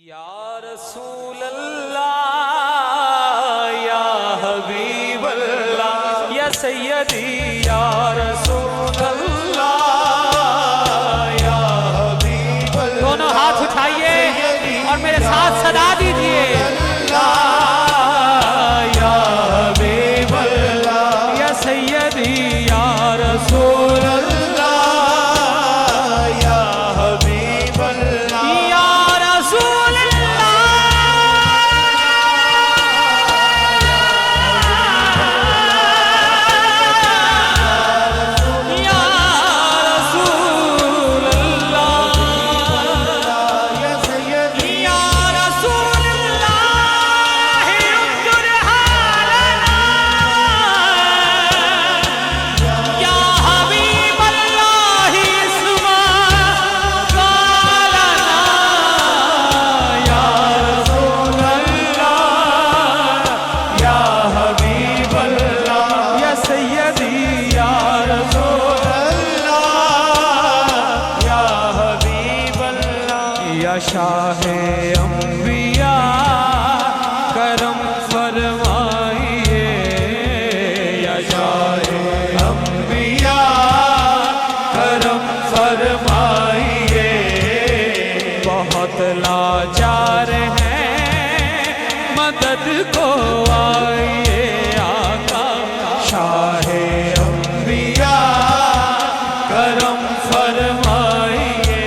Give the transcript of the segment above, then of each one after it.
या रसूल अल्लाह या हबीब अल्लाह या सैयदी या रसूल अल्लाह या हबीब अल्लाह। दोनों हाथ उठाइए और मेरे साथ सदा दीजिए। या हबीब अल्लाह या सैयदी या रसूल अल्लाह या हबीब अल्लाह या रसूल शाहे अंबिया करम फरमाइए। या शाहे अंबिया करम फरमाइए। बहुत लाचार हैं मदद को आइए आका। शाहे अंबिया करम फरमाइए।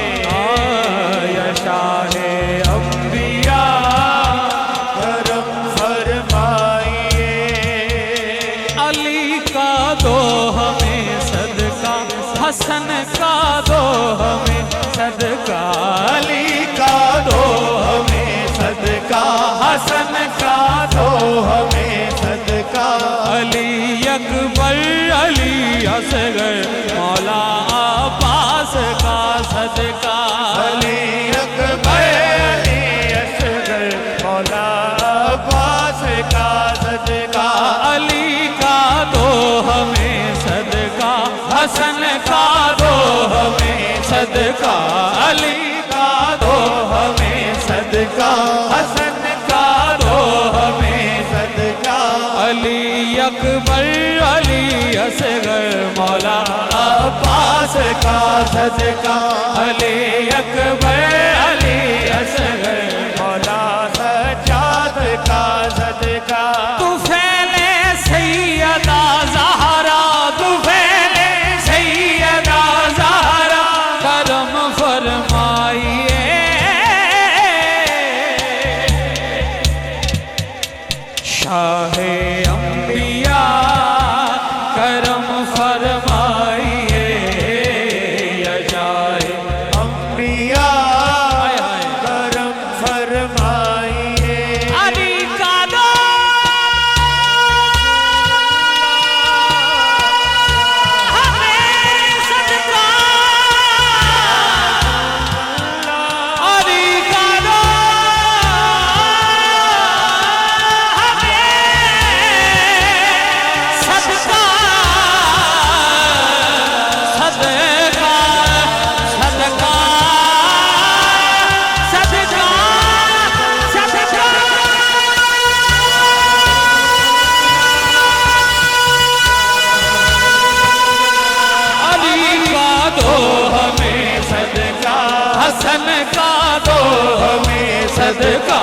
हसन का दो हमें सदका। अली का दो हमें सदका। हसन का दो हमें सदका। अली अकबर अली असगर मौला अब्बास का सदका। अली अकबर अली असगर मौला अब्बास का सदका। अली का दो हमें सदका। हसन का दो हमें सदका। अली का दो हमें सदका। हसन का दो हमें सदका। अली अकबर अली असगर मौला अब्बास का सदका। अली अकबर अली असगर मौला सज्जाद का सदका। तू फैले सैयदा ज़हरा। तू फैले सैयदा ज़हरा करम फरमाइए। शाहे अंबिया करम फरमाइए। या शाहे अंबिया करम फरमाइए। अली का दो हमें सदका। अली का दो सदका। सदका सदका सदका सदका। अली का दो हमें सदका। हसन का दो हमें सदका।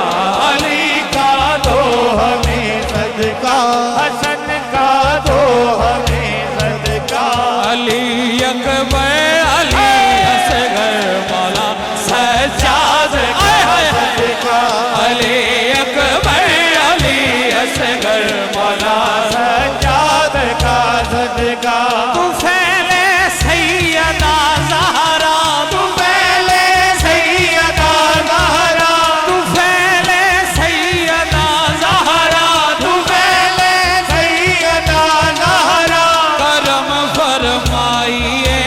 अली का दो हमें सदका। हसन का दो हमें सदका। अली अकबर अली असगर मौला सज्जाद का सदका। अली अकबर अली असगर मौला सज्जाद का सदका। तू फैले सैयदा ज़हरा। तू फैले सैयदा ज़हरा। तू फैले सैयदा ज़हरा। तू फैले सैयदा ज़हरा करम फरमाइए।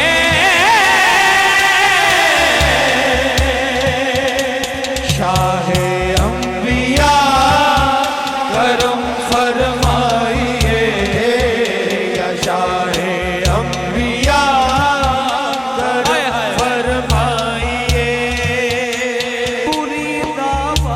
शाहे अंबिया करम फरमाइए। या शाहे अंबिया करम फरमाइए। पूरी दावत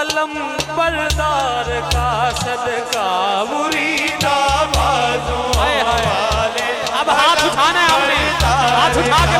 अलम बरदार का सदका मुरीदाबादों वाले। अब हाथ उठाना है आपने, हाथ उठा के